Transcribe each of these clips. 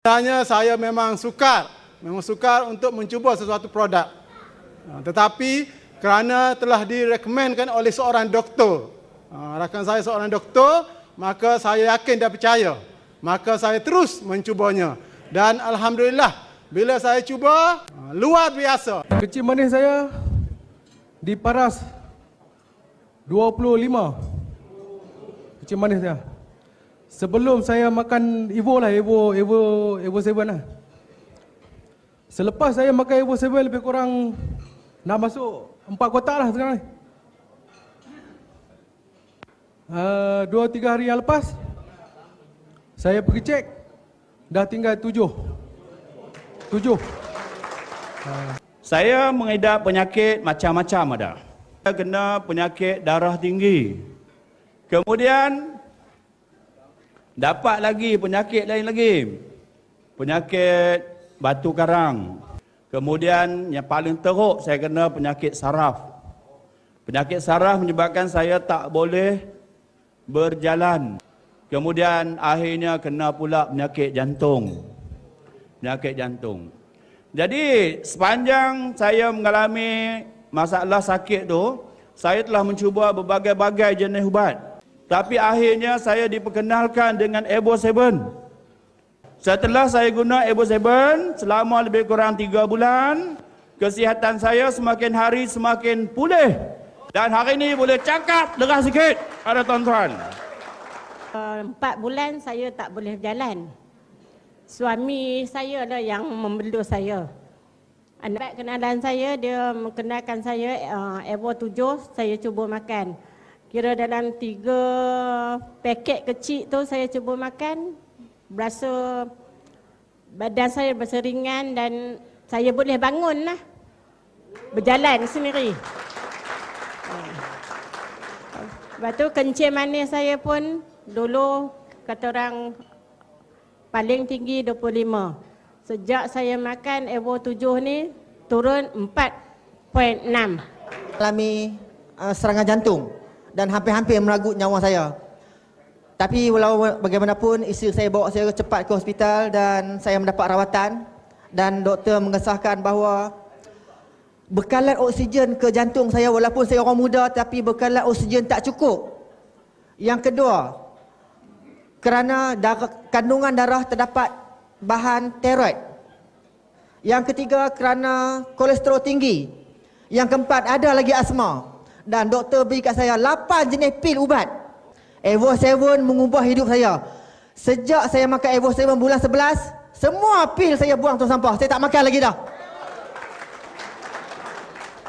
Sebenarnya saya memang sukar untuk mencuba sesuatu produk. Tetapi kerana telah direkomendkan oleh seorang doktor, rakan saya seorang doktor, maka saya yakin dia percaya. Maka saya terus mencubanya. Dan alhamdulillah, bila saya cuba, luar biasa. Kecil manis saya diparas 25. Kecil manis saya. Sebelum saya makan Evo 7 lah. Selepas saya makan Evo 7 lebih kurang nak masuk 4 kotak lah sekarang ni. 2-3 hari yang lepas saya pergi cek, dah tinggal 7. Saya mengidap penyakit macam-macam ada. Saya kena penyakit darah tinggi. Kemudian dapat lagi penyakit lain lagi. Penyakit batu karang. Kemudian yang paling teruk saya kena penyakit saraf. Penyakit saraf menyebabkan saya tak boleh berjalan. Kemudian akhirnya kena pula penyakit jantung. Penyakit jantung. Jadi sepanjang saya mengalami masalah sakit tu, saya telah mencuba berbagai-bagai jenis ubat. Tapi akhirnya saya diperkenalkan dengan Evo 7. Setelah saya guna Evo 7 selama lebih kurang 3 bulan, kesihatan saya semakin hari semakin pulih. Dan hari ini boleh cakap lega sikit, ada tuan-tuan. 4 bulan saya tak boleh berjalan. Suami saya lah yang membelur saya. Anak kenalan saya, dia mengenalkan saya Evo 7, saya cuba makan. Kira dalam 3 paket kecil tu saya cuba makan, berasa badan saya berasa ringan dan saya boleh bangun lah, berjalan sendiri. Lepas tu kencing manis saya pun dulu kata orang paling tinggi 25. Sejak saya makan Evo 7 ni turun 4.6. Alami serangan jantung dan hampir-hampir meragut nyawa saya. Tapi walau bagaimanapun isteri saya bawa saya cepat ke hospital dan saya mendapat rawatan dan doktor mengesahkan bahawa bekalan oksigen ke jantung saya, walaupun saya orang muda tapi bekalan oksigen tak cukup. Yang kedua, kerana kandungan darah terdapat bahan steroid. Yang ketiga, kerana kolesterol tinggi. Yang keempat, ada lagi asma. Dan doktor beri kat saya 8 jenis pil ubat. Evo 7 mengubah hidup saya. Sejak saya makan Evo 7 bulan 11, semua pil saya buang tong sampah. Saya tak makan lagi dah.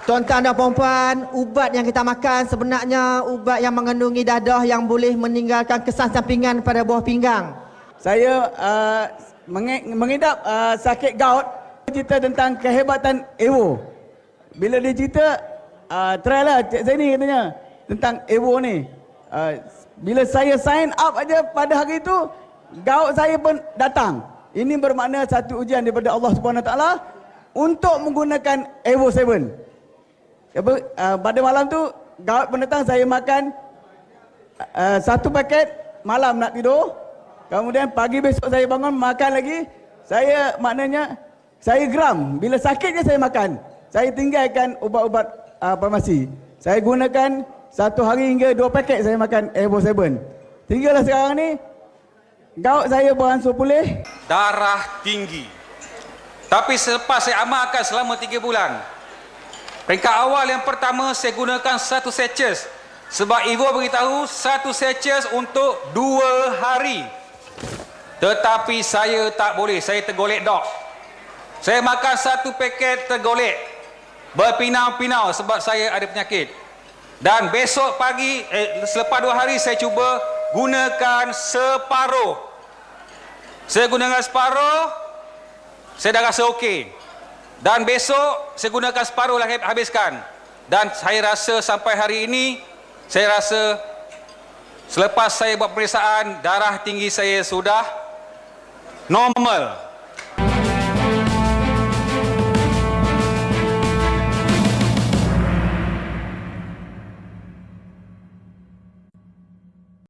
Tuan-tuan dan puan-puan, ubat yang kita makan sebenarnya ubat yang mengandungi dadah yang boleh meninggalkan kesan sampingan pada buah pinggang. Saya mengidap sakit gout. Cerita tentang kehebatan Evo. Bila dia cerita, try lah Cik Zaini katanya tentang Evo ni. Bila saya sign up aja pada hari itu, gout saya pun datang. Ini bermakna satu ujian daripada Allah Subhanahu Wa Taala untuk menggunakan Evo 7. Pada malam tu gout pun datang, saya makan 1 paket malam nak tidur. Kemudian pagi besok saya bangun makan lagi. Saya maknanya saya geram. Bila sakit je saya makan. Saya tinggalkan ubat-ubat farmasi. Saya gunakan 1 hari hingga 2 paket saya makan Evo 7. Tinggallah sekarang ni gout saya beransur pulih. Darah tinggi. Tapi selepas saya amalkan selama 3 bulan, peringkat awal yang pertama saya gunakan 1 sachet. Sebab Evo beritahu 1 sachet untuk 2 hari. Tetapi saya tak boleh, saya tergolek dok. Saya makan 1 paket tergolek. Berpinau-pinau sebab saya ada penyakit. Dan besok pagi, selepas 2 hari saya cuba gunakan separuh. Saya gunakan separuh, saya dah rasa okey. Dan besok saya gunakan separuh lagi habiskan. Dan saya rasa sampai hari ini, saya rasa selepas saya buat pemeriksaan, darah tinggi saya sudah normal.